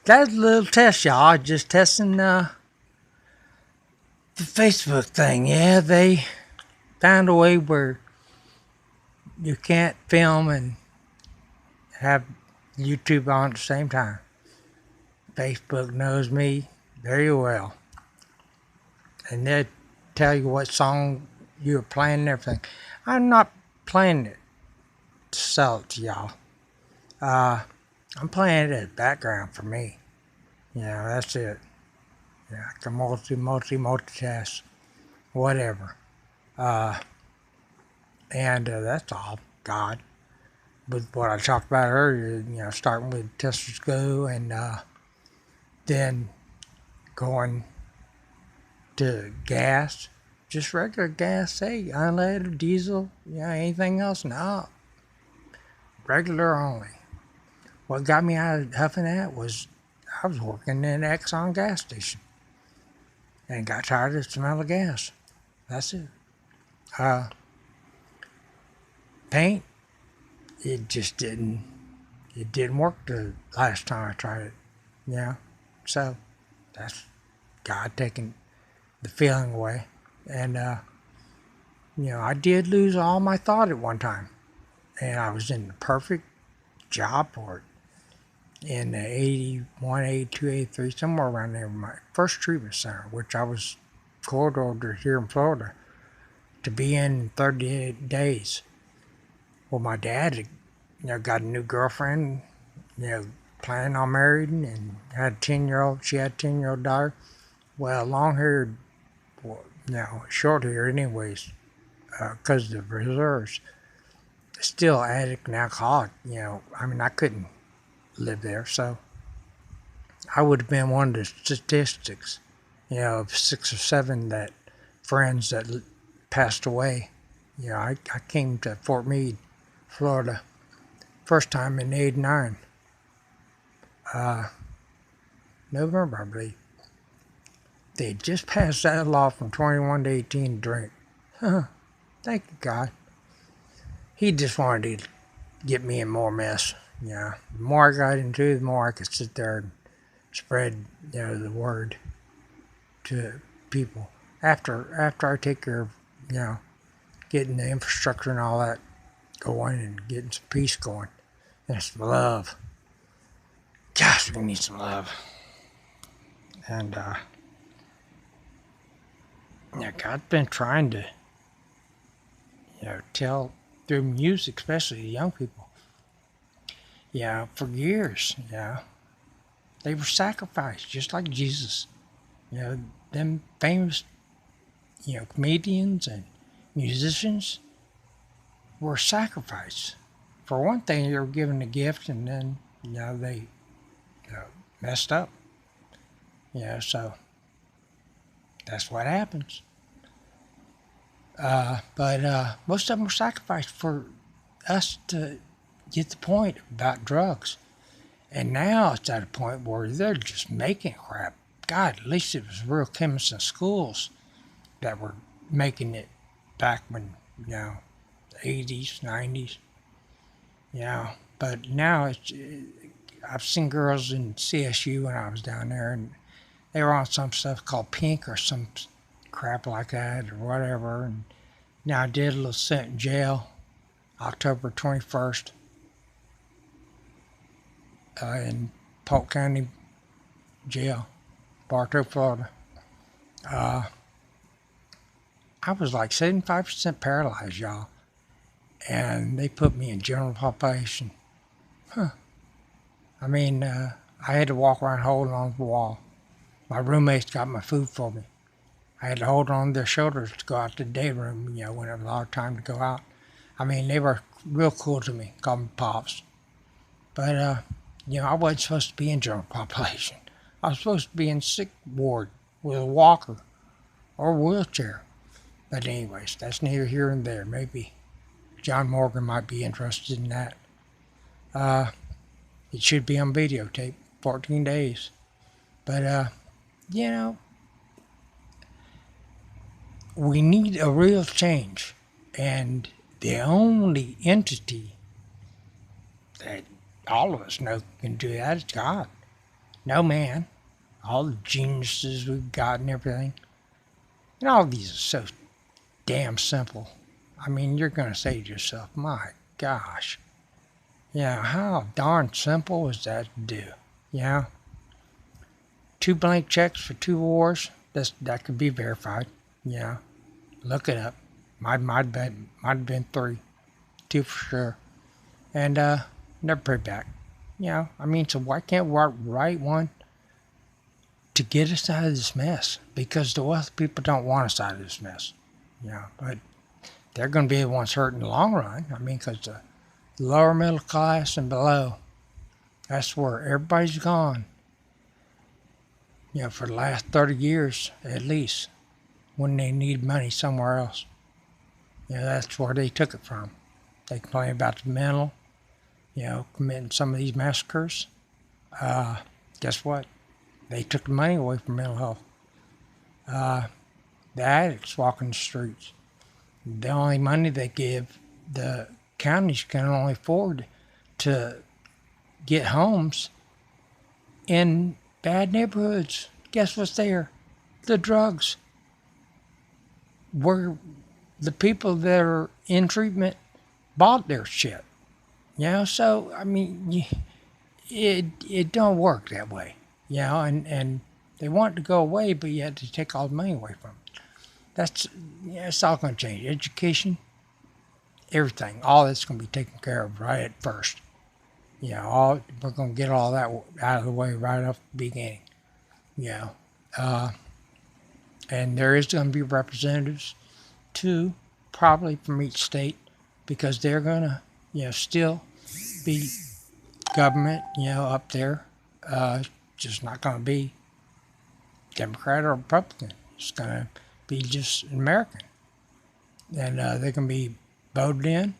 That's a little test, y'all. Just testing the Facebook thing. Yeah, they found a way where you can't film and have YouTube on at the same time. Facebook knows me very well, and they tell you what song you're playing and everything. I'm not playing it to sell it to y'all. Uh, I'm playing it as background for me. Yeah, that's it. Yeah, I can multitask, whatever. Uh, and that's all. God, with what I talked about earlier, starting with Tesla's Go and then going to gas, just regular gas, hey, unleaded, diesel, anything else? No, regular only. What got me out of huffing that was I was working in an Exxon gas station and got tired of the smell of gas. That's it. Uh, Paint, it just it didn't work the last time I tried it. Yeah, so that's God taking the feeling away. And, I did lose all my thought at one time. And I was in the perfect job for it in the 81, 82, 83, somewhere around there, my first treatment center, which I was court ordered here in Florida to be in 38 days. Well, my dad had, got a new girlfriend, planning on marrying and had a 10-year-old, she had a 10-year-old daughter. Well, long haired, short hair anyways, because of the reserves. Still addict and alcoholic, I couldn't live there, so I would have been one of the statistics, of 6 or 7 that friends that passed away. I came to Fort Meade, Florida, first time in '89, November, I believe. They had just passed that law from 21 to 18 to drink. Thank you, God. He just wanted to get me in more mess. The more I got into it, the more I could sit there and spread, the word to people. After I take care of, getting the infrastructure and all that going and getting some peace going and some love. Gosh, we need some love. And God's been trying to, tell through music, especially to young people. For years, they were sacrificed just like Jesus. Them famous, comedians and musicians were sacrificed. For one thing, they were given a gift, and then they messed up. So that's what happens. But most of them were sacrificed for us to get the point about drugs. And now it's at a point where they're just making crap. God, at least it was real chemists in schools that were making it back when, the 80s, 90s. But now I've seen girls in CSU when I was down there, and they were on some stuff called pink or some crap like that or whatever. And now I did a little stint in jail, October 21st, in Polk County Jail, Bartow, Florida. I was like 75% paralyzed, y'all. And they put me in general population. I had to walk around holding on to the wall. My roommates got my food for me. I had to hold on to their shoulders to go out to the day room, when it was our time to go out. They were real cool to me, called me Pops. But, I wasn't supposed to be in general population. I was supposed to be in sick ward with a walker or a wheelchair. But anyways, that's neither here nor there. Maybe John Morgan might be interested in that. It should be on videotape, 14 days. But, we need a real change. And the only entity that all of us know can do that is God. No man. All the geniuses we've got and everything. And all these are so damn simple. I mean, you're going to say to yourself, my gosh. Yeah, how darn simple is that to do? Yeah. 2 blank checks for 2 wars. That could be verified. Yeah. Look it up. Might have been 3. 2 for sure. And never paid back. You know, I mean, so why can't we write one to get us out of this mess? Because the wealthy people don't want us out of this mess. You know, but they're going to be the ones hurt in the long run. I mean, because the lower middle class and below, that's where everybody's gone. You know, for the last 30 years at least, when they need money somewhere else. You know, that's where they took it from. They complain about the mental, you know, committing some of these massacres. Guess what? They took the money away from mental health. The addicts walking the streets. The only money they give, the counties can only afford to get homes in bad neighborhoods. Guess what's there? The drugs. Where the people that are in treatment bought their shit. You know, so, I mean, it don't work that way. You know, and they want it to go away, but you have to take all the money away from it. It's all going to change. Education, everything, all that's going to be taken care of right at first. You know, we're going to get all that out of the way right off the beginning. You know, and there is going to be representatives too, probably from each state, because they're going to, you know, still be government, you know, up there. Just not going to be Democrat or Republican. It's going to be just American. And they're going to be voted in.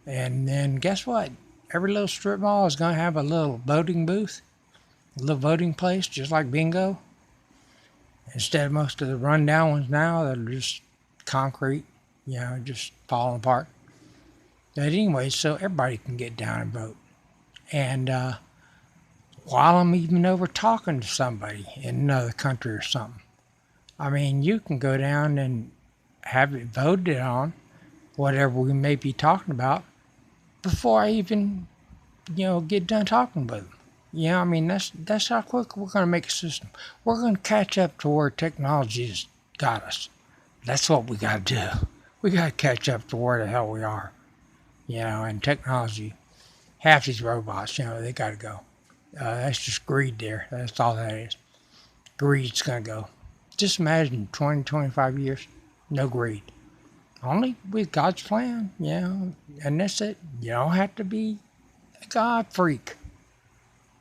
And then guess what? Every little strip mall is going to have a little voting booth, a little voting place, just like bingo. Instead of most of the rundown ones now that are just concrete, you know, just falling apart. But anyway, so everybody can get down and vote. And while I'm even over talking to somebody in another country or something, I mean, you can go down and have it voted on, whatever we may be talking about, before I even, you know, get done talking with them. You know, I mean, that's how quick we're going to make a system. We're going to catch up to where technology's got us. That's what we got to do. We got to catch up to where the hell we are. You know, and technology, half these robots, you know, they got to go. That's just greed there. That's all that is. Greed's going to go. Just imagine 20, 25 years, no greed. Only with God's plan, you know, and that's it. You don't have to be a God freak.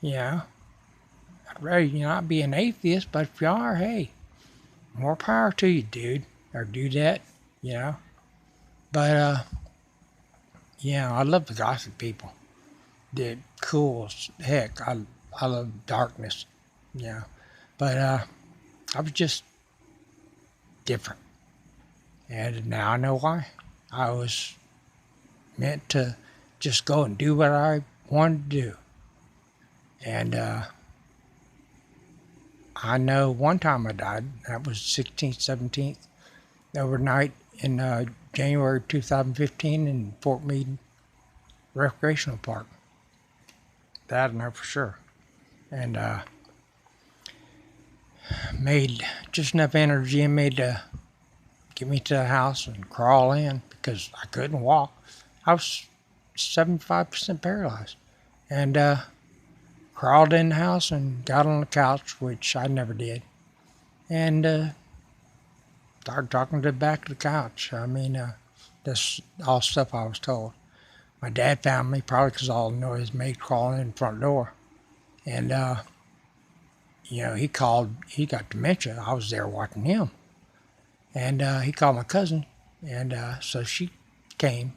You know, I'd rather you not be an atheist, but if you are, hey, more power to you, dude, or do that, you know. But, yeah, I love the gossip people. They're cool as heck. I love darkness, you know. But I was just different. And now I know why. I was meant to just go and do what I wanted to do. And I know one time I died. That was 16th, 17th, overnight in January 2015 in Fort Meade Recreational Park. That I know for sure. And made just enough energy in me to get me to the house and crawl in because I couldn't walk. I was 75% paralyzed. And crawled in the house and got on the couch, which I never did. And started talking to the back of the couch. I mean, that's all stuff I was told. My dad found me probably because all the noise made crawling in the front door. And, you know, he got dementia. I was there watching him. And he called my cousin. And so she came,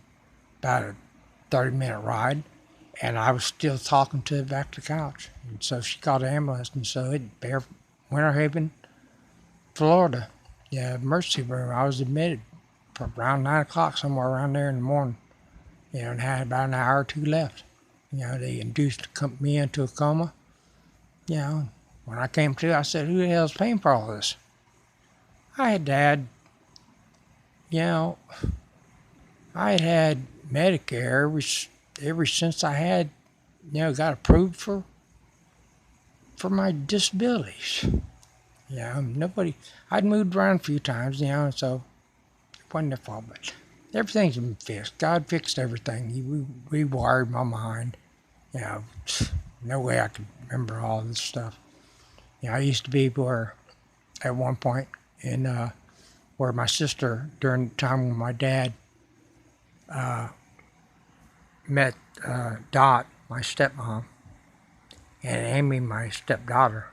about a 30-minute ride. And I was still talking to the back of the couch. And so she called the ambulance. And so it Winter Haven, Florida. Yeah, emergency room. I was admitted for around 9 o'clock, somewhere around there in the morning. You know, and had about an hour or two left. You know, they induced me into a coma. You know, when I came to, I said, who the hell's paying for all this? I had had, you know, I had Medicare ever since I had, got approved for my disabilities. Nobody, I'd moved around a few times, so it wasn't their fault, but everything's been fixed. God fixed everything. He rewired my mind. No way I could remember all this stuff. I used to be at one point where my sister, during the time when my dad met Dot, my stepmom, and Amy, my stepdaughter.